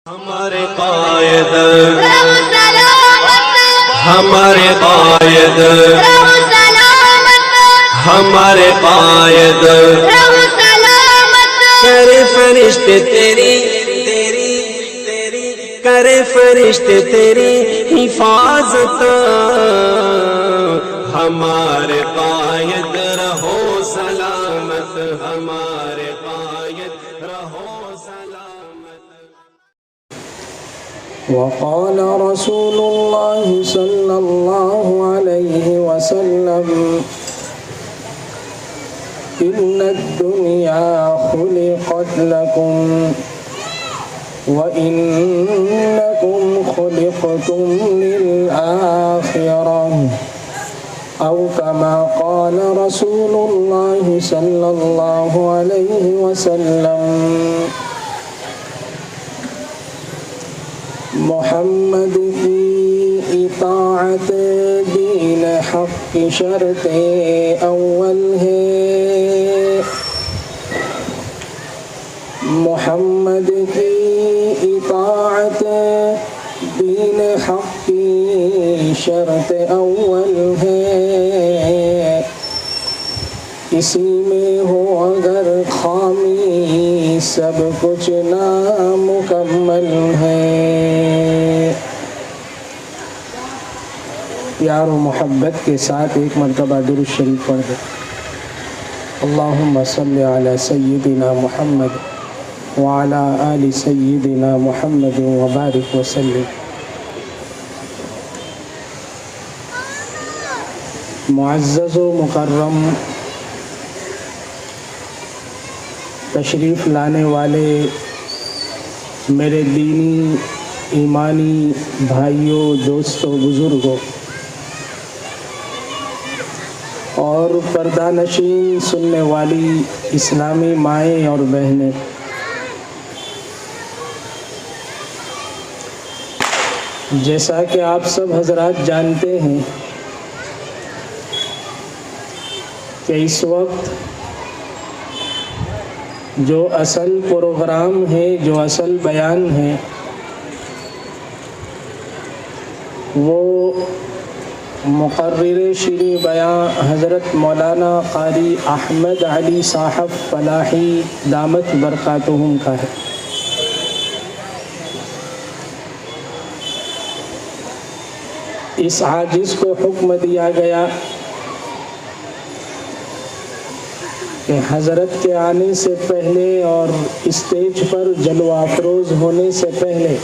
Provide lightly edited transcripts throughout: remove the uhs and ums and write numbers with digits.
ہمارے قائد ہمارے قائد ہمارے قائد کرے فرشتے تیری کرے فرشتے تیری حفاظت ہمارے قائد رہو سلامت ہمارے قائد رہو سلامت. وقال رسول الله صلى الله عليه وسلم إن الدنيا خلقت لكم وإنكم خلقتم للآخرة أو كما قال رسول الله صلى الله عليه وسلم. محمد کی اطاعت دین حق شرط اول ہے. محمد کی اطاعت دین حق کی شرط اول ہے. اسی میں ہو اگر خامی سب کچھ نامکمل ہے. پیار و محبت کے ساتھ ایک مرتبہ درود شریف پڑھ دے. اللہم صلی علی سیدنا محمد وعلی آل سیدنا محمد وبارک وسلم. معزز و مکرم تشریف لانے والے میرے دینی ایمانی بھائیوں، دوستوں، بزرگوں اور پردہ نشین سننے والی اسلامی مائیں اور بہنیں، جیسا کہ آپ سب حضرات جانتے ہیں کہ اس وقت جو اصل پروگرام ہے، جو اصل بیان ہے، وہ مقرر شیریں بیان حضرت مولانا قاری احمد علی صاحب فلاحی دامت برکاتہم کا ہے. اس عاجز کو حکم دیا گیا کہ حضرت کے آنے سے پہلے اور اسٹیج پر جلوہ افروز ہونے سے پہلے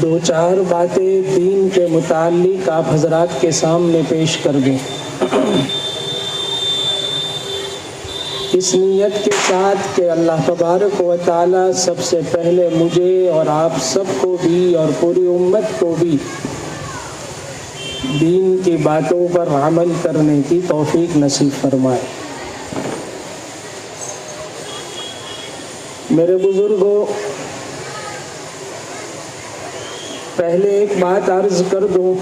دو چار باتیں دین کے متعلق آپ حضرات کے سامنے پیش کر دیں. اس نیت کے ساتھ کہ اللہ تبارک و تعالی سب سے پہلے مجھے اور آپ سب کو بھی اور پوری امت کو بھی دین کی باتوں پر عمل کرنے کی توفیق نصیب فرمائے. میرے بزرگوں، پہلے ایک بات عرض کر دوں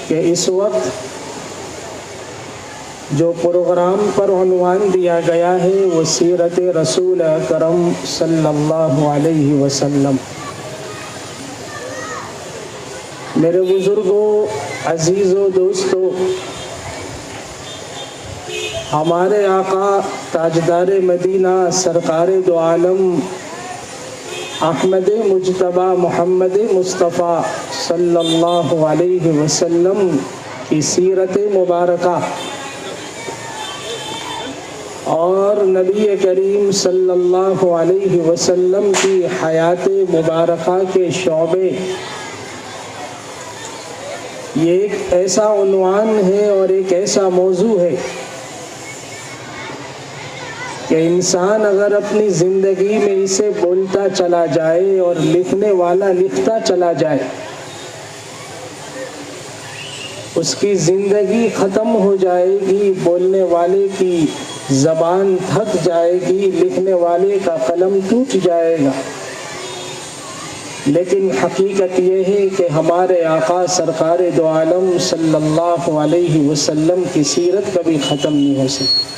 کہ اس وقت جو پروگرام پر عنوان دیا گیا ہے وہ سیرت رسول اکرم صلی اللہ علیہ وسلم. میرے بزرگوں، عزیزوں، دوستوں، ہمارے آقا تاجدار مدینہ سرکار دو عالم احمد مجتبی محمد مصطفیٰ صلی اللہ علیہ وسلم کی سیرت مبارکہ اور نبی کریم صلی اللہ علیہ وسلم کی حیات مبارکہ کے شعبے، یہ ایک ایسا عنوان ہے اور ایک ایسا موضوع ہے کہ انسان اگر اپنی زندگی میں اسے بولتا چلا جائے اور لکھنے والا لکھتا چلا جائے، اس کی زندگی ختم ہو جائے گی، بولنے والے کی زبان تھک جائے گی، لکھنے والے کا قلم ٹوٹ جائے گا. لیکن حقیقت یہ ہے کہ ہمارے آقا سرکار دو عالم صلی اللہ علیہ وسلم کی سیرت کبھی ختم نہیں ہو سکتی.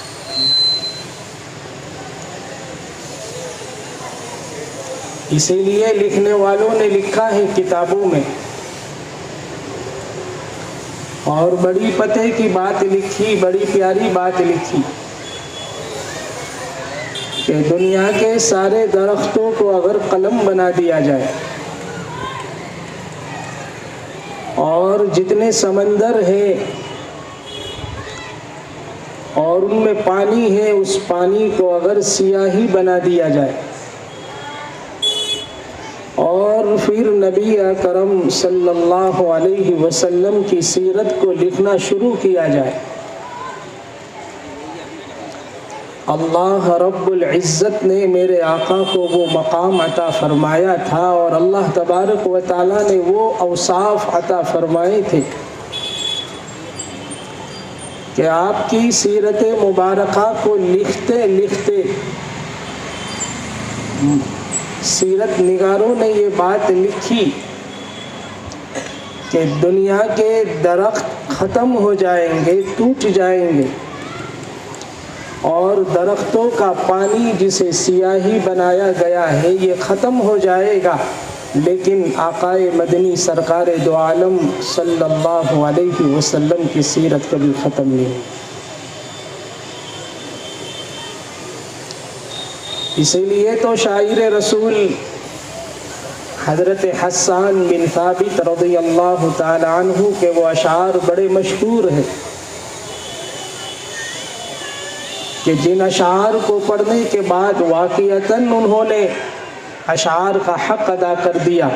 اسی لیے لکھنے والوں نے لکھا ہے کتابوں میں، اور بڑی پتے کی بات لکھی، بڑی پیاری بات لکھی کہ دنیا کے سارے درختوں کو اگر قلم بنا دیا جائے اور جتنے سمندر ہے اور ان میں پانی ہے، اس پانی کو اگر سیاہی بنا دیا جائے اور پھر نبی اکرم صلی اللہ علیہ وسلم کی سیرت کو لکھنا شروع کیا جائے، اللہ رب العزت نے میرے آقا کو وہ مقام عطا فرمایا تھا اور اللہ تبارک و تعالیٰ نے وہ اوصاف عطا فرمائے تھے کہ آپ کی سیرت مبارکہ کو لکھتے لکھتے سیرت نگاروں نے یہ بات لکھی کہ دنیا کے درخت ختم ہو جائیں گے، ٹوٹ جائیں گے، اور درختوں کا پانی جسے سیاہی بنایا گیا ہے یہ ختم ہو جائے گا، لیکن آقا مدنی سرکار دو عالم صلی اللہ علیہ وسلم کی سیرت کبھی ختم نہیں ہوئی۔ اسی لیے تو شاعر رسول حضرت حسان بن ثابت رضی اللہ تعالی عنہ کے وہ اشعار بڑے مشہور ہیں کہ جن اشعار کو پڑھنے کے بعد واقعتاً انہوں نے اشعار کا حق ادا کر دیا،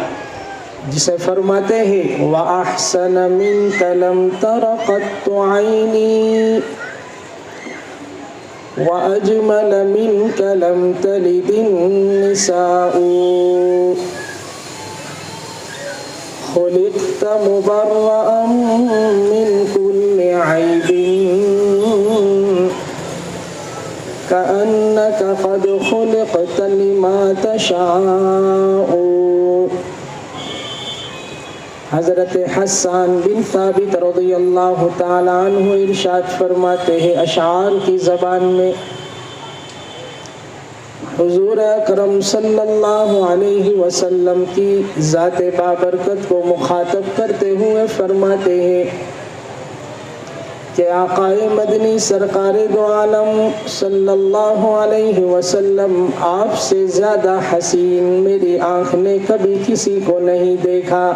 جسے فرماتے ہیں وَأَحْسَنَ مِنْكَ لَمْ تَرَ قَطُّ عَيْنِي وَأَجْمَلَ مِنْكَ لَمْ تَلِدِ النِّسَاءُ خُلِقْتَ مُبَرَّأً مِنْ كُلِّ عَيْبٍ كأنك قد خلقت لما تشاء۔ حضرت حسان بن ثابت رضی اللہ تعالی عنہ ارشاد فرماتے ہیں اشعار کی زبان میں حضور اکرم صلی اللہ علیہ وسلم کی ذات بابرکت کو مخاطب کرتے ہوئے فرماتے ہیں کہ آقا مدنی سرکار دو عالم صلی اللہ علیہ وسلم آپ سے زیادہ حسین میری آنکھ نے کبھی کسی کو نہیں دیکھا،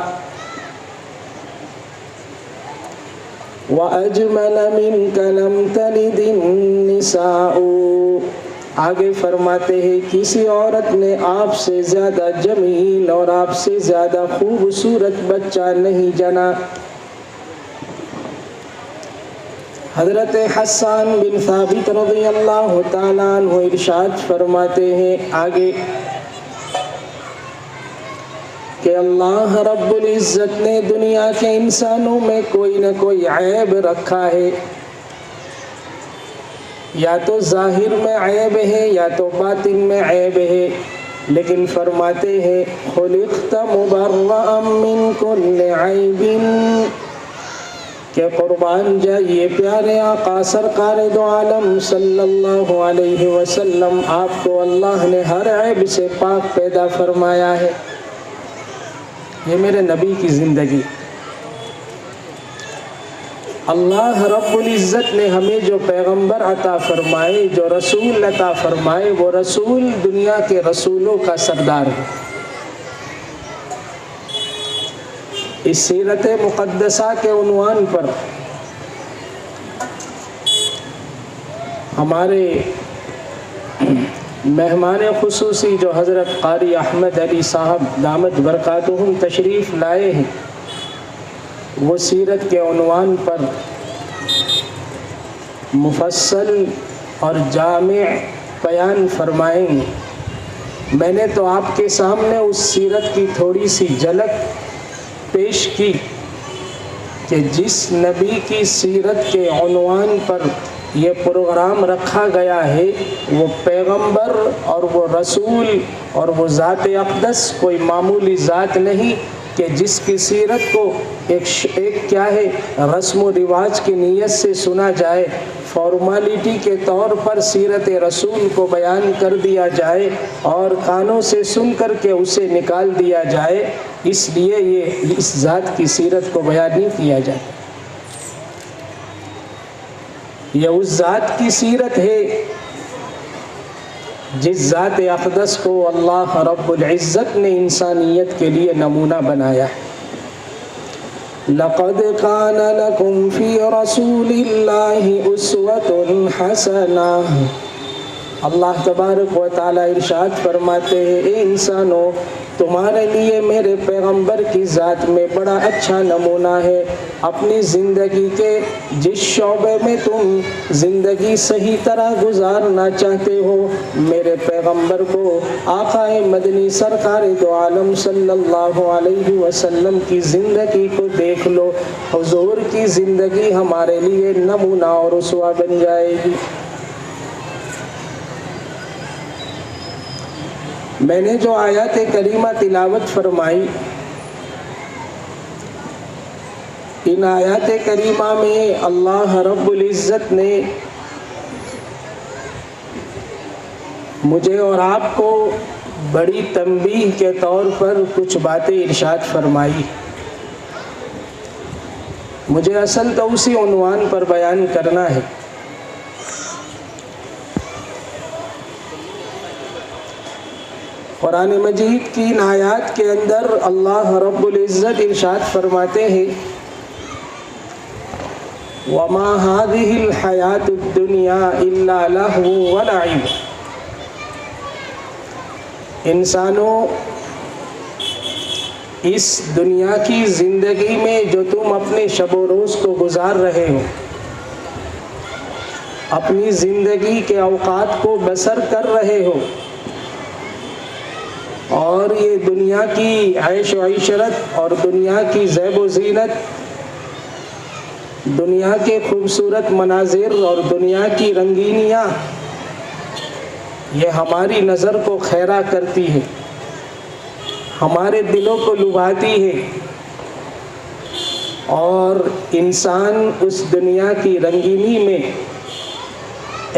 وَأَجْمَلَ مِنْكَ لَمْ تَلِدِ النِّسَاءُ۔ آگے فرماتے ہیں کسی عورت نے آپ سے زیادہ جمیل اور آپ سے زیادہ خوبصورت بچہ نہیں جنا۔ حضرت حسان بن ثابت رضی اللہ تعالیٰ عنہ ارشاد فرماتے ہیں آگے کہ اللہ رب العزت نے دنیا کے انسانوں میں کوئی نہ کوئی عیب رکھا ہے، یا تو ظاہر میں عیب ہے یا تو باطن میں عیب ہے، لیکن فرماتے ہیں خلقت مبرأ من کل عیب، کہ قربان جائیے پیارے آقا سرکار دو عالم صلی اللہ علیہ وسلم آپ کو اللہ نے ہر عیب سے پاک پیدا فرمایا ہے۔ یہ میرے نبی کی زندگی، اللہ رب العزت نے ہمیں جو پیغمبر عطا فرمائے، جو رسول عطا فرمائے، وہ رسول دنیا کے رسولوں کا سردار ہے۔ اس سیرت مقدسہ کے عنوان پر ہمارے مہمان خصوصی جو حضرت قاری احمد علی صاحب دامت برکاتہم تشریف لائے ہیں، وہ سیرت کے عنوان پر مفصل اور جامع بیان فرمائیں گے۔ میں نے تو آپ کے سامنے اس سیرت کی تھوڑی سی جھلک پیش کی کہ جس نبی کی سیرت کے عنوان پر یہ پروگرام رکھا گیا ہے وہ پیغمبر اور وہ رسول اور وہ ذات اقدس کوئی معمولی ذات نہیں کہ جس کی سیرت کو ایک کیا ہے رسم و رواج کی نیت سے سنا جائے، فارمیلٹی کے طور پر سیرت رسول کو بیان کر دیا جائے اور کانوں سے سن کر کے اسے نکال دیا جائے، اس لیے یہ اس ذات کی سیرت کو بیان نہیں کیا جاتا۔ یہ اس ذات کی سیرت ہے جس ذات اقدس کو اللہ رب العزت نے انسانیت کے لیے نمونہ بنایا۔ لَقَدْ كَانَ لَكُمْ فِي رَسُولِ اللَّهِ أُسْوَةٌ حَسَنَةٌ۔ اللہ تبارک و تعالیٰ ارشاد فرماتے ہیں، اے انسانوں، تمہارے لیے میرے پیغمبر کی ذات میں بڑا اچھا نمونہ ہے۔ اپنی زندگی کے جس شعبے میں تم زندگی صحیح طرح گزارنا چاہتے ہو، میرے پیغمبر کو آقا مدنی سرکار دو عالم صلی اللہ علیہ وسلم کی زندگی کو دیکھ لو۔ حضور کی زندگی ہمارے لیے نمونہ اور اسوہ بن جائے گی۔ میں نے جو آیات کریمہ تلاوت فرمائی، ان آیات کریمہ میں اللہ رب العزت نے مجھے اور آپ کو بڑی تنبیہ کے طور پر کچھ باتیں ارشاد فرمائی۔ مجھے اصل تو اسی عنوان پر بیان کرنا ہے۔ قرآن مجید کی ان آیات کے اندر اللہ رب العزت ارشاد فرماتے ہیں، وَمَا هَذِهِ الْحَيَاةُ الدُّنْيَا إِلَّا لَهْوٌ وَلَعِبٌ۔ انسانوں، اس دنیا کی زندگی میں جو تم اپنے شب و روز کو گزار رہے ہو، اپنی زندگی کے اوقات کو بسر کر رہے ہو، اور یہ دنیا کی عیش و عشرت اور دنیا کی زیب و زینت، دنیا کے خوبصورت مناظر اور دنیا کی رنگینیاں، یہ ہماری نظر کو خیرہ کرتی ہے، ہمارے دلوں کو لبھاتی ہے، اور انسان اس دنیا کی رنگینی میں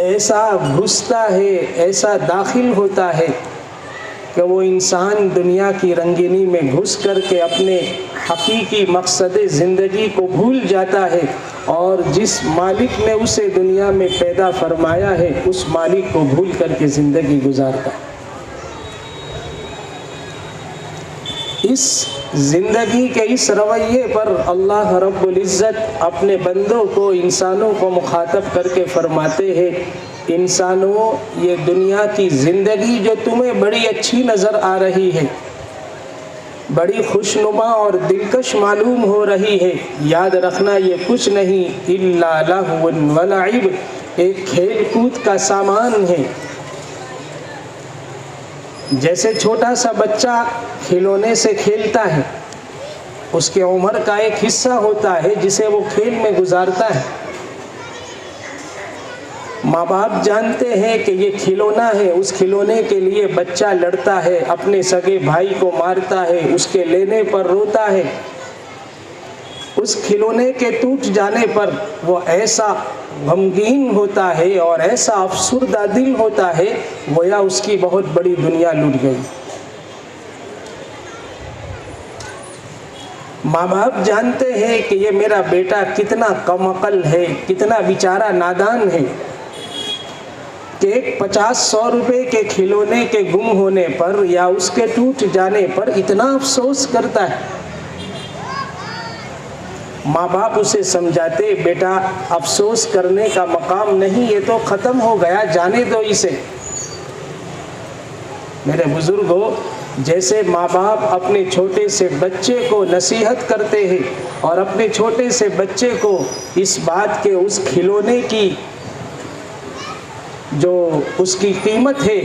ایسا گھستا ہے، ایسا داخل ہوتا ہے کہ وہ انسان دنیا کی رنگینی میں گھس کر کے اپنے حقیقی مقصد زندگی کو بھول جاتا ہے، اور جس مالک نے اسے دنیا میں پیدا فرمایا ہے اس مالک کو بھول کر کے زندگی گزارتا ہے۔ اس زندگی کے اس رویے پر اللہ رب العزت اپنے بندوں کو، انسانوں کو مخاطب کر کے فرماتے ہیں، انسانوں، یہ دنیا کی زندگی جو تمہیں بڑی اچھی نظر آ رہی ہے، بڑی خوشنما اور دلکش معلوم ہو رہی ہے، یاد رکھنا یہ کچھ نہیں الا لہو ولعب، ایک کھیل کود کا سامان ہے۔ جیسے چھوٹا سا بچہ کھلونے سے کھیلتا ہے، اس کے عمر کا ایک حصہ ہوتا ہے جسے وہ کھیل میں گزارتا ہے۔ ماں باپ جانتے ہیں کہ یہ کھلونا ہے، اس کھلونے کے لیے بچہ لڑتا ہے، اپنے سگے بھائی کو مارتا ہے، اس کے لینے پر روتا ہے۔ اس کھلونے کے ٹوٹ جانے پر وہ ایسا غمگین ہوتا ہے اور ایسا افسردہ دل ہوتا ہے گویا اس کی بہت بڑی دنیا لٹ گئی۔ ماں باپ جانتے ہیں کہ یہ میرا بیٹا کتنا کم عقل ہے، کتنا بیچارہ نادان ہے، کہ ایک 50-100 روپے کے کھلونے کے گم ہونے پر یا اس کے ٹوٹ جانے پر اتنا افسوس کرتا ہے۔ ماں باپ اسے سمجھاتے، بیٹا افسوس کرنے کا مقام نہیں، یہ تو ختم ہو گیا، جانے دو اسے۔ میرے بزرگوں، جیسے ماں باپ اپنے چھوٹے سے بچے کو نصیحت کرتے ہیں اور اپنے چھوٹے سے بچے کو اس بات کے اس کھلونے کی جو اس کی قیمت ہے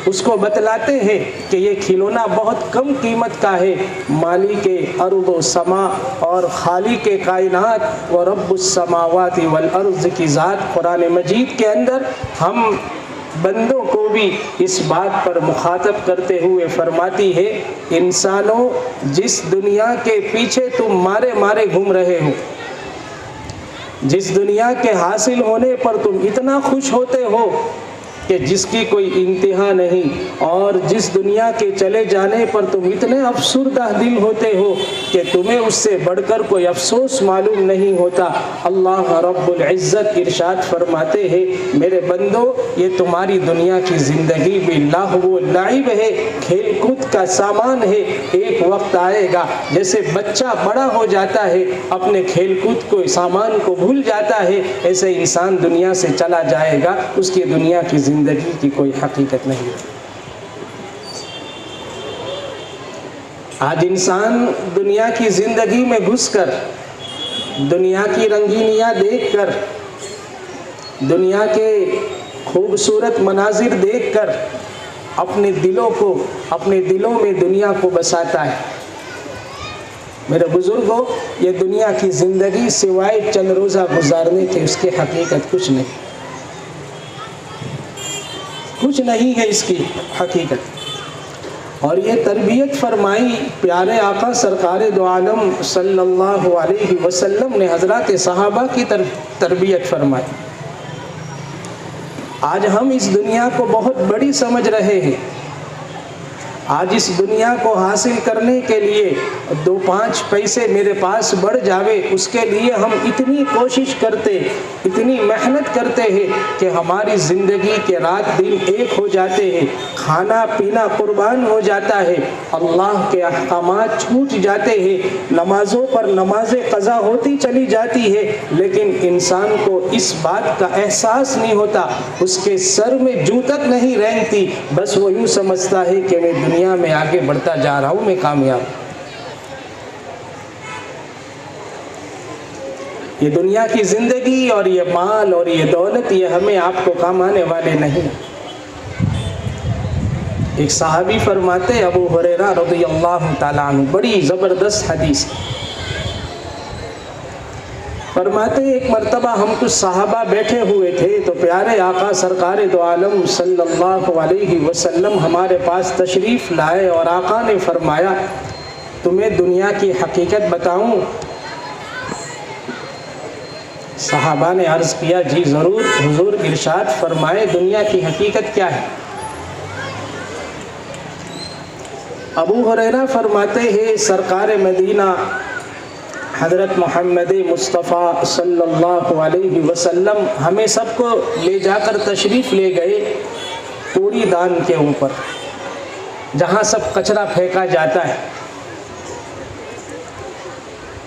اس کو بتلاتے ہیں کہ یہ کھلونا بہت کم قیمت کا ہے، مالک ارض و سما اور خالق کائنات و رب السماوات والارض کی ذات قرآن مجید کے اندر ہم بندوں کو بھی اس بات پر مخاطب کرتے ہوئے فرماتی ہے، انسانوں، جس دنیا کے پیچھے تم مارے گھوم رہے ہو، جس دنیا کے حاصل ہونے پر تم اتنا خوش ہوتے ہو کہ جس کی کوئی انتہا نہیں، اور جس دنیا کے چلے جانے پر تم اتنے افسردہ دل ہوتے ہو کہ تمہیں اس سے بڑھ کر کوئی افسوس معلوم نہیں ہوتا۔ اللہ رب العزت ارشاد فرماتے ہیں، میرے بندو یہ تمہاری دنیا کی زندگی بھی لہو و لعب ہے، کھیل کود کا سامان ہے۔ ایک وقت آئے گا جیسے بچہ بڑا ہو جاتا ہے، اپنے کھیل کود کو سامان کو بھول جاتا ہے، ایسے انسان دنیا سے چلا جائے گا، اس کی دنیا کی زندگی کی کوئی حقیقت نہیں ہے۔ آج انسان دنیا کی زندگی میں گھس کر، دنیا کی رنگینیاں دیکھ کر، دنیا کے خوبصورت مناظر دیکھ کر اپنے دلوں میں دنیا کو بساتا ہے۔ میرے بزرگوں، یہ دنیا کی زندگی سوائے چند روزہ گزارنے کے اس کی حقیقت کچھ نہیں ہے اس کی حقیقت۔ اور یہ تربیت فرمائی پیارے آقا سرکار دو عالم صلی اللہ علیہ وسلم نے حضرات صحابہ کی تربیت فرمائی۔ آج ہم اس دنیا کو بہت بڑی سمجھ رہے ہیں، آج اس دنیا کو حاصل کرنے کے لیے 2-5 پیسے میرے پاس بڑھ جاوے، اس کے لیے ہم اتنی کوشش کرتے، اتنی محنت کرتے ہیں کہ ہماری زندگی کے رات دن ایک ہو جاتے ہیں، کھانا پینا قربان ہو جاتا ہے، اللہ کے احکامات چھوٹ جاتے ہیں، نمازوں پر نمازیں قضا ہوتی چلی جاتی ہے، لیکن انسان کو اس بات کا احساس نہیں ہوتا، اس کے سر میں جوں تک نہیں رینگتی، بس وہ یوں سمجھتا ہے کہ میں دنیا میں آگے بڑھتا جا رہا ہوں، میں کامیاب۔ یہ دنیا کی زندگی اور یہ مال اور یہ دولت یہ ہمیں آپ کو کام آنے والے نہیں۔ ایک صحابی فرماتے، ابو ہریرہ رضی اللہ تعالیٰ عنہ، بڑی زبردست حدیث فرماتے، ایک مرتبہ ہم کچھ صحابہ بیٹھے ہوئے تھے تو پیارے آقا سرکار دو عالم صلی اللہ علیہ وسلم ہمارے پاس تشریف لائے اور آقا نے فرمایا، تمہیں دنیا کی حقیقت بتاؤں؟ صحابہ نے عرض کیا، جی ضرور حضور، ارشاد فرمائے دنیا کی حقیقت کیا ہے؟ ابو ہریرہ فرماتے ہیں، سرکار مدینہ حضرت محمد مصطفیٰ صلی اللہ علیہ وسلم ہمیں سب کو لے جا کر تشریف لے گئے کوڑی دان کے اوپر، جہاں سب کچرا پھینکا جاتا ہے۔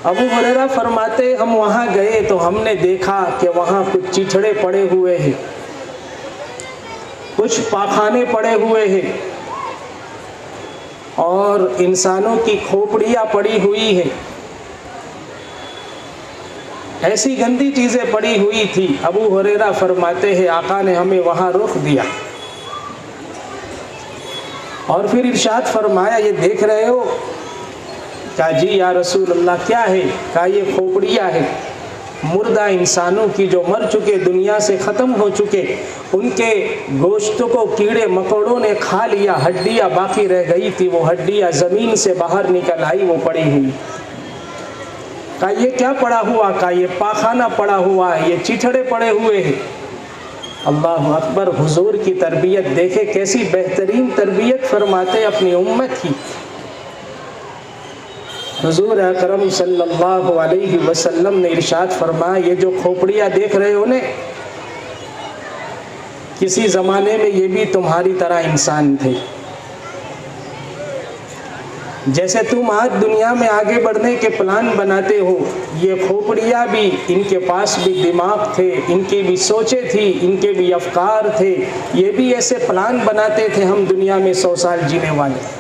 ابو ہریرہ فرماتے، ہم وہاں گئے تو ہم نے دیکھا کہ وہاں کچھ چیٹھڑے پڑے ہوئے ہیں، کچھ پاخانے پڑے ہوئے ہیں، اور انسانوں کی کھوپڑیاں پڑی ہوئی ہیں، ایسی گندی چیزیں پڑی ہوئی تھی۔ ابو ہریرہ فرماتے ہیں، آقا نے ہمیں وہاں رخ دیا اور پھر ارشاد فرمایا، یہ دیکھ رہے ہو؟ کہا جی یا رسول اللہ، کیا ہے؟ کہا یہ کھوپڑیاں ہے، مردہ انسانوں کی جو مر چکے، دنیا سے ختم ہو چکے، ان کے گوشت کو کیڑے مکوڑوں نے کھا لیا، ہڈیاں باقی رہ گئی تھی، وہ ہڈیاں زمین سے باہر نکل آئی، وہ پڑی ہوئی۔ کہا یہ کیا پڑا ہوا؟ کہا یہ پاخانہ پڑا ہوا ہے، یہ چیٹھڑے پڑے ہوئے ہیں۔ اللہ اکبر، حضور کی تربیت دیکھے، کیسی بہترین تربیت فرماتے اپنی امت کی۔ حضور اکرم صلی اللہ علیہ وسلم نے ارشاد فرمایا، یہ جو کھوپڑیاں دیکھ رہے ہو نے، کسی زمانے میں یہ بھی تمہاری طرح انسان تھے۔ جیسے تم آج دنیا میں آگے بڑھنے کے پلان بناتے ہو، یہ کھوپڑیاں بھی، ان کے پاس بھی دماغ تھے، ان کی بھی سوچیں تھی، ان کے بھی افکار تھے، یہ بھی ایسے پلان بناتے تھے، ہم دنیا میں 100 سال جینے والے۔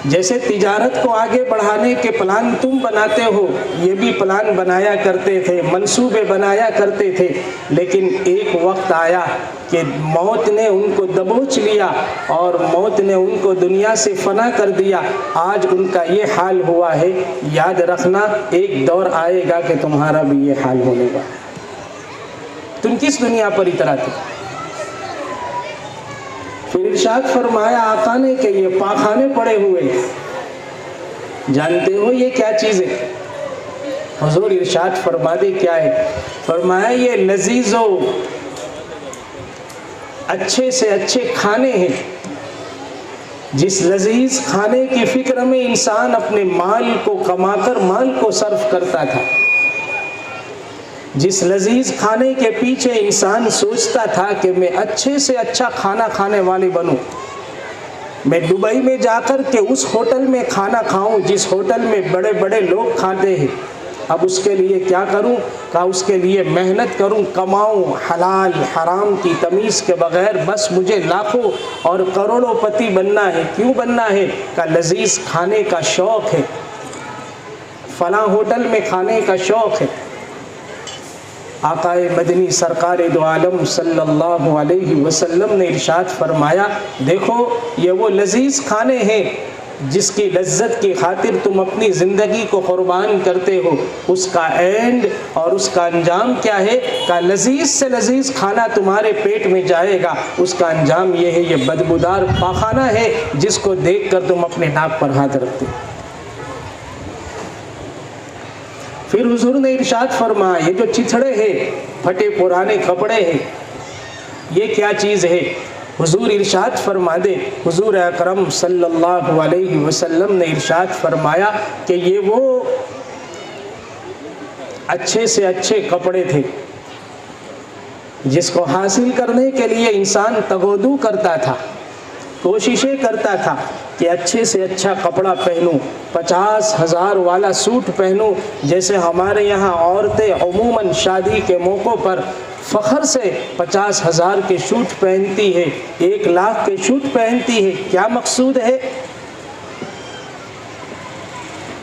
جیسے تجارت کو آگے بڑھانے کے پلان تم بناتے ہو، یہ بھی پلان بنایا کرتے تھے، منصوبے بنایا کرتے تھے، لیکن ایک وقت آیا کہ موت نے ان کو دبوچ لیا اور موت نے ان کو دنیا سے فنا کر دیا۔ آج ان کا یہ حال ہوا ہے، یاد رکھنا ایک دور آئے گا کہ تمہارا بھی یہ حال ہونے گا۔ تم کس دنیا پر اتراتے؟ پھر ارشاد فرمایا آقا نے کہ یہ پاخانے پڑے ہوئے، جانتے ہو یہ کیا چیز ہے؟ حضور ارشاد فرما دے کیا ہے؟ فرمایا یہ لذیذ و اچھے سے اچھے کھانے ہیں، جس لذیذ کھانے کی فکر میں انسان اپنے مال کو کما کر مال کو صرف کرتا تھا، جس لذیذ کھانے کے پیچھے انسان سوچتا تھا کہ میں اچھے سے اچھا کھانا کھانے والے بنوں، میں دبئی میں جا کر کے اس ہوٹل میں کھانا کھاؤں جس ہوٹل میں بڑے بڑے لوگ کھاتے ہیں، اب اس کے لیے کیا کروں؟ کہا اس کے لیے محنت کروں، کماؤں، حلال حرام کی تمیز کے بغیر، بس مجھے لاکھوں اور کروڑوں پتی بننا ہے۔ کیوں بننا ہے؟ کہا لذیذ کھانے کا شوق ہے، فلاں ہوٹل میں کھانے کا شوق ہے۔ آقا مدنی سرکار دو عالم صلی اللہ علیہ وسلم نے ارشاد فرمایا، دیکھو یہ وہ لذیذ کھانے ہیں جس کی لذت کی خاطر تم اپنی زندگی کو قربان کرتے ہو، اس کا اینڈ اور اس کا انجام کیا ہے؟ کہ لذیذ سے لذیذ کھانا تمہارے پیٹ میں جائے گا، اس کا انجام یہ ہے، یہ بدبودار پاخانہ ہے جس کو دیکھ کر تم اپنے ناک پر ہاتھ رکھتے۔ پھر حضور نے ارشاد فرمایا یہ جو چتھڑے ہیں، پھٹے پرانے کپڑے ہیں، یہ کیا چیز ہے؟ حضور ارشاد فرما دے، حضور اکرم صلی اللہ علیہ وسلم نے ارشاد فرمایا کہ یہ وہ اچھے سے اچھے کپڑے تھے جس کو حاصل کرنے کے لیے انسان تگودو کرتا تھا، کوششیں کرتا تھا کہ اچھے سے اچھا کپڑا پہنوں، 50,000 والا سوٹ پہنوں، جیسے ہمارے یہاں عورتیں عموماً شادی کے موقعوں پر فخر سے 50,000 کے سوٹ پہنتی ہے، 1,00,000 کے سوٹ پہنتی ہے۔ کیا مقصود ہے؟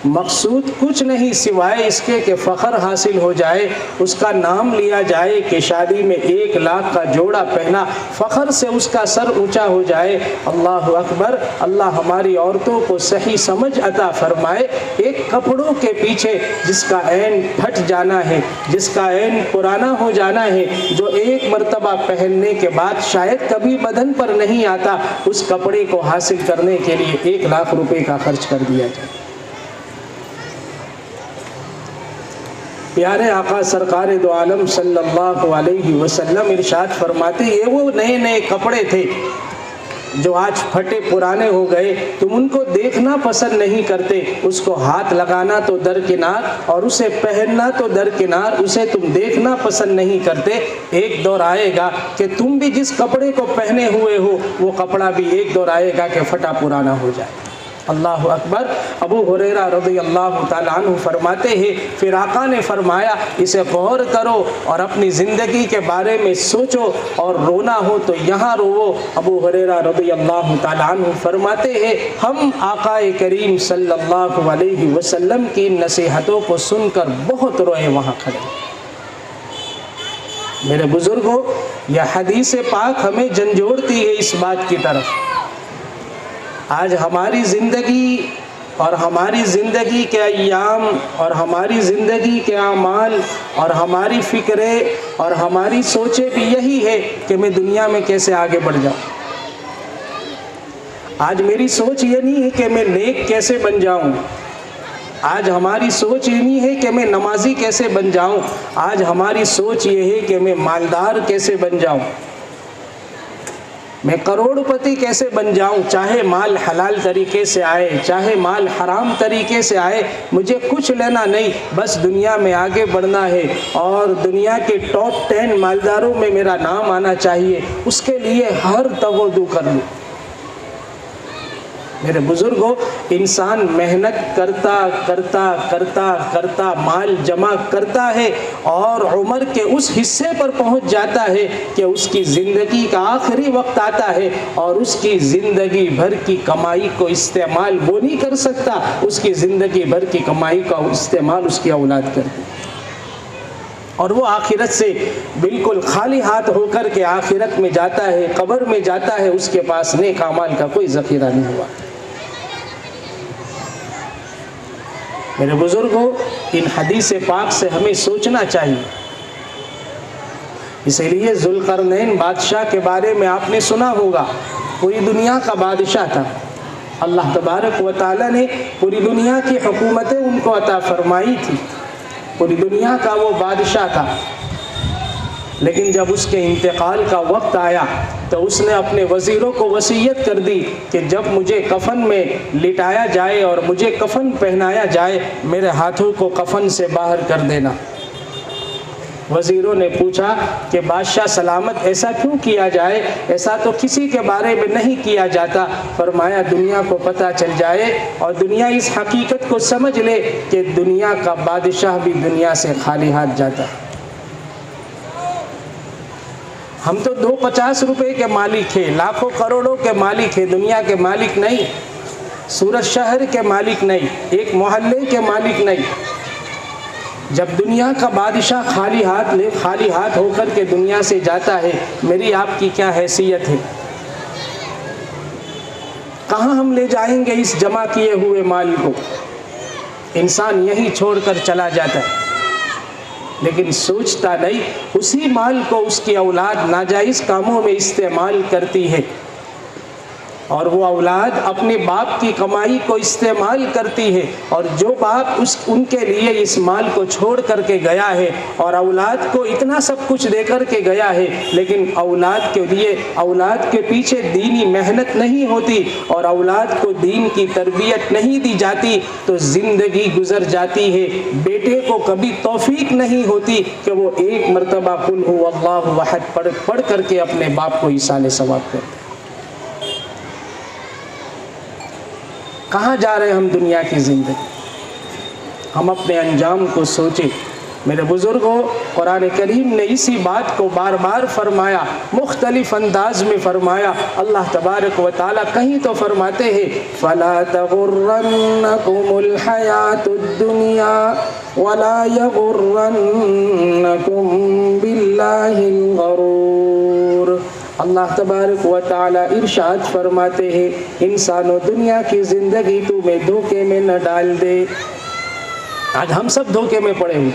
مقصود کچھ نہیں سوائے اس کے کہ فخر حاصل ہو جائے، اس کا نام لیا جائے کہ شادی میں 1,00,000 کا جوڑا پہنا، فخر سے اس کا سر اونچا ہو جائے۔ اللہ اکبر! اللہ ہماری عورتوں کو صحیح سمجھ عطا فرمائے۔ ایک کپڑوں کے پیچھے جس کا عین پھٹ جانا ہے، جس کا عین پرانا ہو جانا ہے، جو ایک مرتبہ پہننے کے بعد شاید کبھی بدن پر نہیں آتا، اس کپڑے کو حاصل کرنے کے لیے 1,00,000 روپے کا خرچ کر دیا جائے۔ پیارے آقا سرکار دو عالم صلی اللہ علیہ وسلم ارشاد فرماتے یہ وہ نئے نئے کپڑے تھے جو آج پھٹے پرانے ہو گئے، تم ان کو دیکھنا پسند نہیں کرتے، اس کو ہاتھ لگانا تو درکنار اور اسے پہننا تو درکنار، اسے تم دیکھنا پسند نہیں کرتے۔ ایک دور آئے گا کہ تم بھی جس کپڑے کو پہنے ہوئے ہو وہ کپڑا بھی ایک دور آئے گا کہ پھٹا پرانا ہو جائے۔ اللہ اکبر! ابو ہریرہ رضی اللہ تعالیٰ عنہ فرماتے ہیں پھر آقا نے فرمایا اسے غور کرو اور اپنی زندگی کے بارے میں سوچو، اور رونا ہو تو یہاں روو۔ ابو ہریرہ رضی اللہ تعالیٰ عنہ فرماتے ہیں ہم آقا کریم صلی اللہ علیہ وسلم کی نصیحتوں کو سن کر بہت روئے وہاں کھڑے۔ میرے بزرگوں، یہ حدیث پاک ہمیں جھنجھوڑتی ہے اس بات کی طرف۔ آج ہماری زندگی اور ہماری زندگی کے ایام اور ہماری زندگی کے اعمال اور ہماری فکریں اور ہماری سوچیں بھی یہی ہے کہ میں دنیا میں کیسے آگے بڑھ جاؤں۔ آج میری سوچ یہ نہیں ہے کہ میں نیک کیسے بن جاؤں، آج ہماری سوچ یہ نہیں ہے کہ میں نمازی کیسے بن جاؤں، آج ہماری سوچ یہ ہے کہ میں مالدار کیسے بن جاؤں، میں کروڑ پتی کیسے بن جاؤں، چاہے مال حلال طریقے سے آئے چاہے مال حرام طریقے سے آئے، مجھے کچھ لینا نہیں، بس دنیا میں آگے بڑھنا ہے اور دنیا کے ٹاپ 10 مالداروں میں میرا نام آنا چاہیے، اس کے لیے ہر تغودو کر لوں۔ میرے بزرگوں، انسان محنت کرتا کرتا کرتا کرتا مال جمع کرتا ہے اور عمر کے اس حصے پر پہنچ جاتا ہے کہ اس کی زندگی کا آخری وقت آتا ہے اور اس کی زندگی بھر کی کمائی کو استعمال وہ نہیں کر سکتا، اس کی زندگی بھر کی کمائی کا استعمال اس کی اولاد کرتی ہے، اور وہ آخرت سے بالکل خالی ہاتھ ہو کر کے آخرت میں جاتا ہے، قبر میں جاتا ہے، اس کے پاس نیک اعمال کا کوئی ذخیرہ نہیں ہوا۔ میرے بزرگوں، ان حدیث پاک سے ہمیں سوچنا چاہیے۔ اسی لیے ذوالقرنین بادشاہ کے بارے میں آپ نے سنا ہوگا، پوری دنیا کا بادشاہ تھا، اللہ تبارک و تعالیٰ نے پوری دنیا کی حکومتیں ان کو عطا فرمائی تھی، پوری دنیا کا وہ بادشاہ تھا، لیکن جب اس کے انتقال کا وقت آیا تو اس نے اپنے وزیروں کو وصیت کر دی کہ جب مجھے کفن میں لٹایا جائے اور مجھے کفن پہنایا جائے، میرے ہاتھوں کو کفن سے باہر کر دینا۔ وزیروں نے پوچھا کہ بادشاہ سلامت ایسا کیوں کیا جائے؟ ایسا تو کسی کے بارے میں نہیں کیا جاتا۔ فرمایا دنیا کو پتہ چل جائے اور دنیا اس حقیقت کو سمجھ لے کہ دنیا کا بادشاہ بھی دنیا سے خالی ہاتھ جاتا ہے۔ ہم تو 250 روپے کے مالک ہیں، لاکھوں کروڑوں کے مالک ہیں، دنیا کے مالک نہیں، سورت شہر کے مالک نہیں، ایک محلے کے مالک نہیں۔ جب دنیا کا بادشاہ خالی ہاتھ ہو کر کے دنیا سے جاتا ہے، میری آپ کی کیا حیثیت ہے؟ کہاں ہم لے جائیں گے اس جمع کیے ہوئے مال کو؟ انسان یہی چھوڑ کر چلا جاتا ہے، لیکن سوچتا نہیں اسی مال کو اس کی اولاد ناجائز کاموں میں استعمال کرتی ہے، اور وہ اولاد اپنے باپ کی کمائی کو استعمال کرتی ہے، اور جو باپ ان کے لیے اس مال کو چھوڑ کر کے گیا ہے اور اولاد کو اتنا سب کچھ دے کر کے گیا ہے، لیکن اولاد کے پیچھے دینی محنت نہیں ہوتی اور اولاد کو دین کی تربیت نہیں دی جاتی تو زندگی گزر جاتی ہے۔ بیٹے کو کبھی توفیق نہیں ہوتی کہ وہ ایک مرتبہ قل هو اللہ احد پڑھ کر کے اپنے باپ کو ایصال ثواب کرے۔ کہاں جا رہے ہم دنیا کی زندگی؟ ہم اپنے انجام کو سوچیں۔ میرے بزرگوں، قرآن کریم نے اسی بات کو بار بار فرمایا، مختلف انداز میں فرمایا۔ اللہ تبارک و تعالیٰ کہیں تو فرماتے ہیں فَلَا تَغُرَّنَّكُمُ الْحَيَاةُ الدُّنْيَا وَلَا يَغُرَّنَّكُمْ بِاللَّهِ الْغَرُورُ۔ اللہ تبارک و تعالیٰ ارشاد فرماتے ہیں انسانوں، دنیا کی زندگی تمہیں دھوکے میں نہ ڈال دے۔ آج ہم سب دھوکے میں پڑے ہوئے،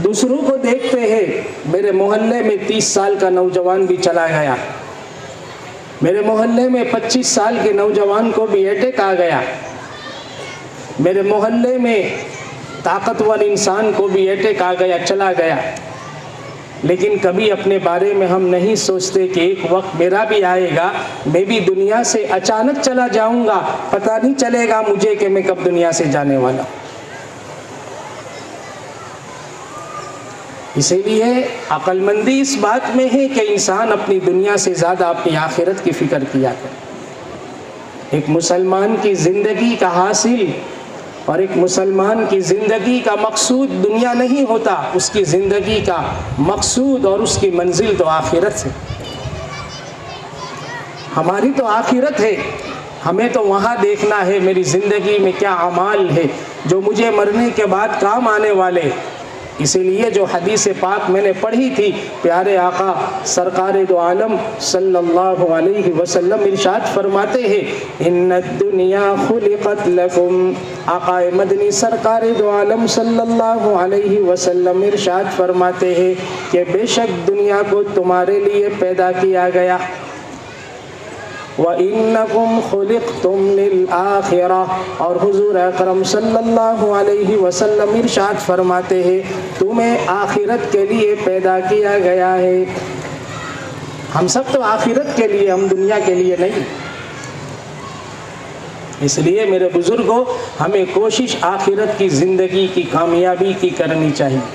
دوسروں کو دیکھتے ہیں۔ میرے محلے میں 30 سال کا نوجوان بھی چلا گیا، میرے محلے میں 25 سال کے نوجوان کو بھی اٹیک آ گیا، میرے محلے میں طاقتور انسان کو بھی اٹیک آ گیا، چلا گیا۔ لیکن کبھی اپنے بارے میں ہم نہیں سوچتے کہ ایک وقت میرا بھی آئے گا، میں بھی دنیا سے اچانک چلا جاؤں گا، پتہ نہیں چلے گا مجھے کہ میں کب دنیا سے جانے والا ہوں۔ اسی لیے عقل مندی اس بات میں ہے کہ انسان اپنی دنیا سے زیادہ اپنی آخرت کی فکر کیا کرے۔ ایک مسلمان کی زندگی کا حاصل اور ایک مسلمان کی زندگی کا مقصود دنیا نہیں ہوتا، اس کی زندگی کا مقصود اور اس کی منزل تو آخرت ہے۔ ہماری تو آخرت ہے، ہمیں تو وہاں دیکھنا ہے میری زندگی میں کیا اعمال ہے جو مجھے مرنے کے بعد کام آنے والے۔ اسی لیے جو حدیث پاک میں نے پڑھی تھی، پیارے آقا سرکار دو عالم صلی اللہ علیہ وسلم ارشاد فرماتے ہیں ان الدنیا خلقت لکم۔ آقا مدنی سرکار دو عالم صلی اللہ علیہ وسلم ارشاد فرماتے ہیں کہ بے شک دنیا کو تمہارے لیے پیدا کیا گیا۔ وَإِنَّكُمْ خُلِقْتُمْ لِلْآخِرَةِ، اور حضور اکرم صلی اللہ علیہ وسلم ارشاد فرماتے ہیں تمہیں آخرت کے لیے پیدا کیا گیا ہے۔ ہم سب تو آخرت کے لیے، ہم دنیا کے لیے نہیں۔ اس لیے میرے بزرگوں، ہمیں کوشش آخرت کی زندگی کی کامیابی کی کرنی چاہیے۔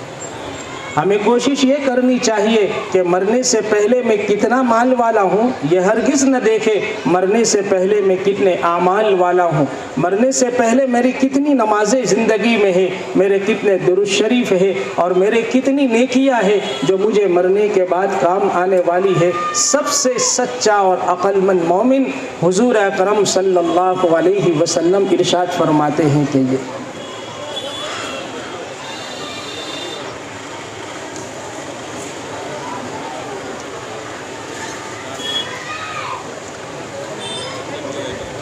ہمیں کوشش یہ کرنی چاہیے کہ مرنے سے پہلے میں کتنا مال والا ہوں یہ ہرگز نہ دیکھے، مرنے سے پہلے میں کتنے اعمال والا ہوں، مرنے سے پہلے میری کتنی نمازیں زندگی میں ہے، میرے کتنے درود شریف ہے اور میرے کتنی نیکیاں ہے جو مجھے مرنے کے بعد کام آنے والی ہے۔ سب سے سچا اور عقل مند مومن حضور اکرم صلی اللہ علیہ وسلم ارشاد فرماتے ہیں کہ یہ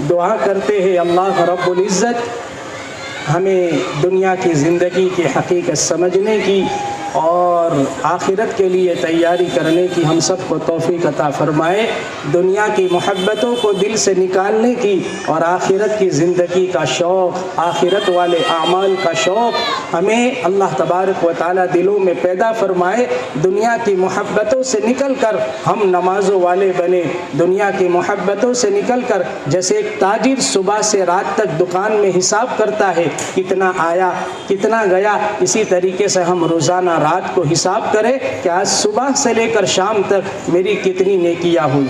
دعا کرتے ہیں اللہ رب العزت ہمیں دنیا کی زندگی کی حقیقت سمجھنے کی اور آخرت کے لیے تیاری کرنے کی ہم سب کو توفیق عطا فرمائے، دنیا کی محبتوں کو دل سے نکالنے کی اور آخرت کی زندگی کا شوق، آخرت والے اعمال کا شوق ہمیں اللہ تبارک و تعالیٰ دلوں میں پیدا فرمائے۔ دنیا کی محبتوں سے نکل کر ہم نمازوں والے بنے، دنیا کی محبتوں سے نکل کر جیسے ایک تاجر صبح سے رات تک دکان میں حساب کرتا ہے کتنا آیا کتنا گیا، اسی طریقے سے ہم روزانہ رات کو حساب کریں کہ آج صبح سے لے کر شام تک میری کتنی نیکیاں ہوئی،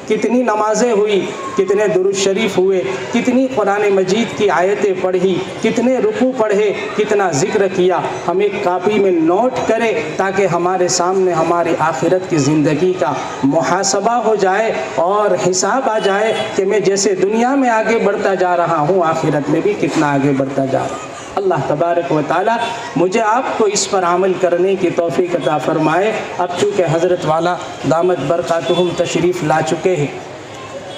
کتنی نمازیں ہوئی، کتنے درود شریف ہوئے، کتنی قرآن مجید کی آیتیں پڑھی، کتنے رکوع پڑھے، کتنا ذکر کیا۔ ہم ایک کاپی میں نوٹ کریں تاکہ ہمارے سامنے ہماری آخرت کی زندگی کا محاسبہ ہو جائے اور حساب آ جائے کہ میں جیسے دنیا میں آگے بڑھتا جا رہا ہوں آخرت میں بھی کتنا آگے بڑھتا جا رہا ہوں۔ اللہ تبارک و تعالیٰ مجھے آپ کو اس پر عمل کرنے کی توفیق عطا فرمائے۔ اب چونکہ حضرت والا دامت برکاتہم تشریف لا چکے ہیں،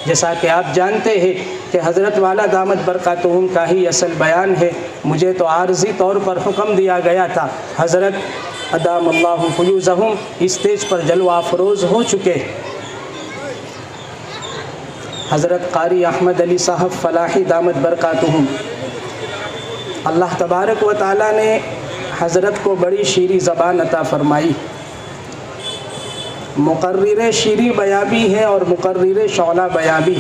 جیسا کہ آپ جانتے ہیں کہ حضرت والا دامت برکاتہم کا ہی اصل بیان ہے، مجھے تو عارضی طور پر حکم دیا گیا تھا۔ حضرت ادام اللہ فیوزہم اسٹیج پر جلوہ افروز ہو چکے، حضرت قاری احمد علی صاحب فلاحی دامت برکاتہم، اللہ تبارک و تعالیٰ نے حضرت کو بڑی شیریں زبان عطا فرمائی، مقرر شیریں بیاں بھی ہے اور مقرر شعلہ بیاں بھی۔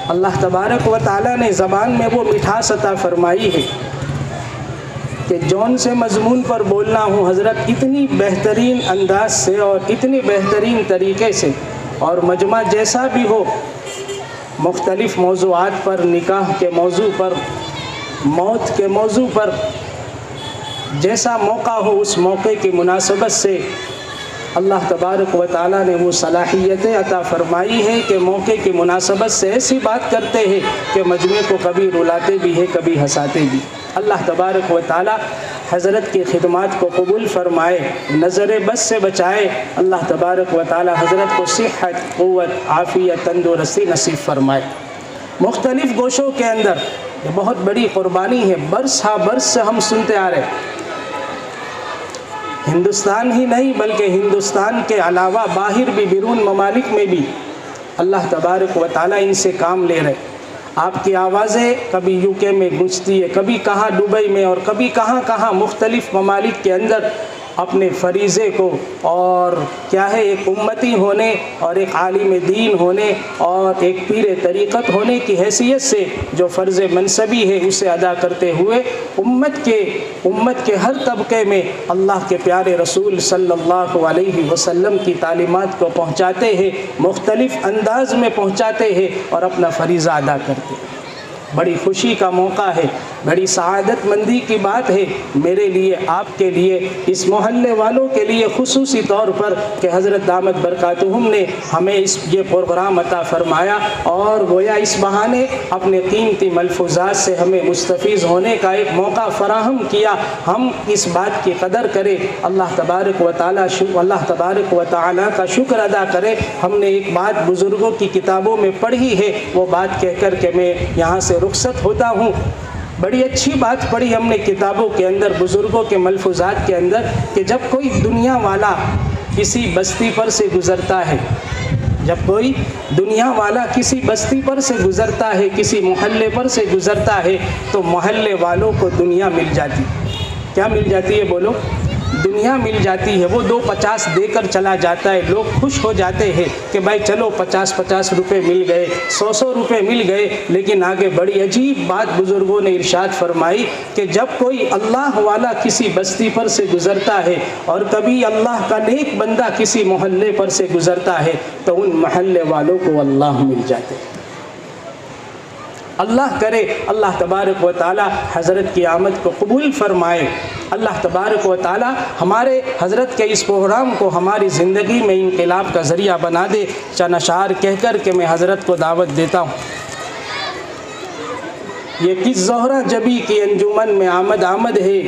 اللہ تبارک و تعالیٰ نے زبان میں وہ مٹھاس عطا فرمائی ہے کہ جون سے مضمون پر بولنا ہوں حضرت اتنی بہترین انداز سے اور اتنی بہترین طریقے سے، اور مجمع جیسا بھی ہو، مختلف موضوعات پر، نکاح کے موضوع پر، موت کے موضوع پر، جیسا موقع ہو اس موقع کی مناسبت سے اللہ تبارک و تعالیٰ نے وہ صلاحیتیں عطا فرمائی ہے کہ موقع کی مناسبت سے ایسی بات کرتے ہیں کہ مجمع کو کبھی رلاتے بھی ہے کبھی ہنساتے بھی۔ اللہ تبارک و تعالیٰ حضرت کی خدمات کو قبول فرمائے، نظر بد سے بچائے۔ اللہ تبارک و تعالیٰ حضرت کو صحت، قوت، عافیت، تندرستی نصیب فرمائے۔ مختلف گوشوں کے اندر یہ بہت بڑی قربانی ہے، برس ہا برس سے ہم سنتے آ رہے، ہندوستان ہی نہیں بلکہ ہندوستان کے علاوہ باہر بھی، بیرون ممالک میں بھی اللہ تبارک و تعالیٰ ان سے کام لے رہے۔ آپ کی آوازیں کبھی یو کے میں گونجتی ہے، کبھی کہاں دبئی میں اور کبھی کہاں کہاں مختلف ممالک کے اندر اپنے فریضے کو اور کیا ہے ایک امتی ہونے اور ایک عالم دین ہونے اور ایک پیر طریقت ہونے کی حیثیت سے جو فرض منصبی ہے اسے ادا کرتے ہوئے امت کے ہر طبقے میں اللہ کے پیارے رسول صلی اللہ علیہ وسلم کی تعلیمات کو پہنچاتے ہیں، مختلف انداز میں پہنچاتے ہیں اور اپنا فریضہ ادا کرتے ہیں۔ بڑی خوشی کا موقع ہے، بڑی سعادت مندی کی بات ہے میرے لیے، آپ کے لیے، اس محلے والوں کے لیے خصوصی طور پر کہ حضرت دامت برکاتہم نے ہمیں یہ پروگرام عطا فرمایا اور گویا اس بہانے اپنے قیمتی ملفوظات سے ہمیں مستفیض ہونے کا ایک موقع فراہم کیا۔ ہم اس بات کی قدر کریں، اللہ تبارک و تعالیٰ کا شکر ادا کریں۔ ہم نے ایک بات بزرگوں کی کتابوں میں پڑھی ہے، وہ بات کہہ کر کے میں یہاں سے رخصت ہوتا ہوں۔ بڑی اچھی بات پڑھی ہم نے کتابوں کے اندر، بزرگوں کے ملفوظات کے اندر، کہ جب کوئی دنیا والا کسی بستی پر سے گزرتا ہے، جب کوئی دنیا والا کسی بستی پر سے گزرتا ہے، کسی محلے پر سے گزرتا ہے، تو محلے والوں کو دنیا مل جاتی۔ کیا مل جاتی ہے بولو؟ دنیا مل جاتی ہے۔ وہ 2.50 دے کر چلا جاتا ہے، لوگ خوش ہو جاتے ہیں کہ بھائی چلو 50 روپے مل گئے، 100 روپے مل گئے۔ لیکن آگے بڑی عجیب بات بزرگوں نے ارشاد فرمائی کہ جب کوئی اللہ والا کسی بستی پر سے گزرتا ہے اور کبھی اللہ کا نیک بندہ کسی محلے پر سے گزرتا ہے تو ان محلے والوں کو اللہ مل جاتے ہیں۔ اللہ کرے اللہ تبارک و تعالی حضرت کی آمد کو قبول فرمائے۔ اللہ تبارک و تعالی ہمارے حضرت کے اس پروگرام کو ہماری زندگی میں انقلاب کا ذریعہ بنا دے۔ چند اشعار کہہ کر کے میں حضرت کو دعوت دیتا ہوں۔ یہ کس زہرہ جبی کی انجمن میں آمد ہے،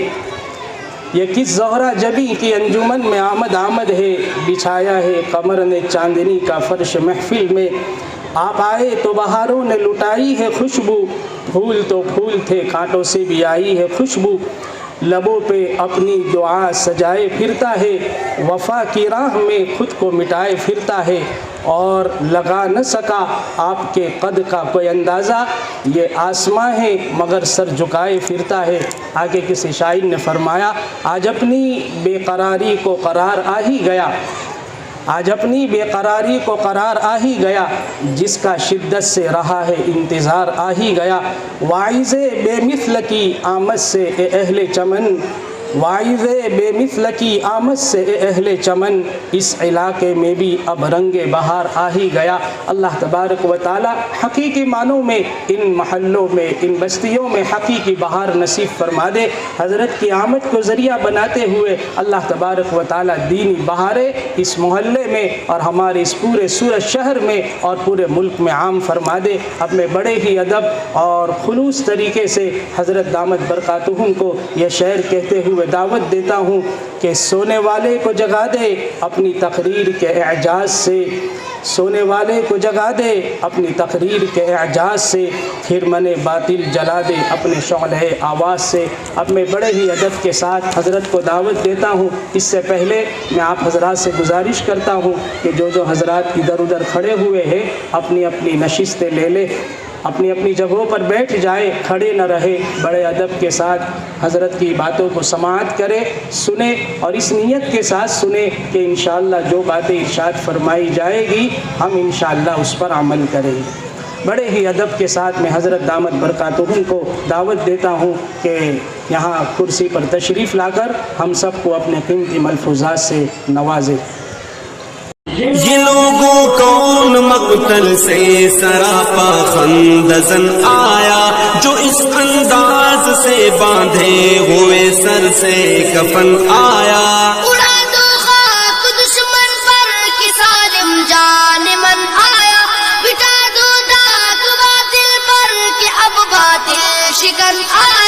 یہ کس زہرہ جبی کی انجمن میں آمد ہے، بچھایا ہے قمر نے چاندنی کا فرش محفل میں۔ آپ آئے تو بہاروں نے لٹائی ہے خوشبو، پھول تو پھول تھے کانٹوں سے بھی آئی ہے خوشبو۔ لبوں پہ اپنی دعا سجائے پھرتا ہے، وفا کی راہ میں خود کو مٹائے پھرتا ہے، اور لگا نہ سکا آپ کے قد کا کوئی اندازہ، یہ آسماں ہے مگر سر جھکائے پھرتا ہے۔ آگے کسی شاعر نے فرمایا، آج اپنی بے قراری کو قرار آ ہی گیا، آج اپنی بے قراری کو قرار آ ہی گیا، جس کا شدت سے رہا ہے انتظار آ ہی گیا۔ واعظ بے مثل کی آمد سے اے اہل چمن، واعظ بے مثل کی آمد سے اے اہل چمن، اس علاقے میں بھی اب رنگ بہار آ ہی گیا۔ اللہ تبارک و تعالی حقیقی معنوں میں ان محلوں میں، ان بستیوں میں حقیقی بہار نصیب فرما دے۔ حضرت کی آمد کو ذریعہ بناتے ہوئے اللہ تبارک و تعالی دینی بہاریں اس محلے میں اور ہمارے اس پورے سورت شہر میں اور پورے ملک میں عام فرما دے۔ اب میں بڑے ہی ادب اور خلوص طریقے سے حضرت دامت برکاتہم کو یہ شعر کہتے ہوئے دعوت دیتا ہوں کہ سونے والے کو جگا دے اپنی تقریر کے اعجاز سے، سونے والے کو جگا دے اپنی تقریر کے اعجاز سے، پھر من باطل جلا دے اپنے شعلہ آواز سے۔ اب میں بڑے ہی ادب کے ساتھ حضرت کو دعوت دیتا ہوں۔ اس سے پہلے میں آپ حضرات سے گزارش کرتا ہوں کہ جو حضرات ادھر ادھر کھڑے ہوئے ہیں اپنی اپنی نشستیں لے لے، اپنی اپنی جگہوں پر بیٹھ جائے، کھڑے نہ رہے، بڑے ادب کے ساتھ حضرت کی باتوں کو سماعت کرے، سنے، اور اس نیت کے ساتھ سنے کہ انشاءاللہ جو باتیں ارشاد فرمائی جائے گی ہم انشاءاللہ اس پر عمل کریں گے۔ بڑے ہی ادب کے ساتھ میں حضرت دامت برکاتہم کو دعوت دیتا ہوں کہ یہاں کرسی پر تشریف لا کر ہم سب کو اپنے قیمتی ملفوظات سے نوازے۔ یہ لوگوں کون مقتل سے سراپا خندزن آیا، جو اس انداز سے باندھے ہوئے سر سے کفن آیا۔ اڑا دو خاک دشمن پر کہ ظالم جان من آیا، بٹا دو داغ باطل پر کہ اب باطل شکن آیا۔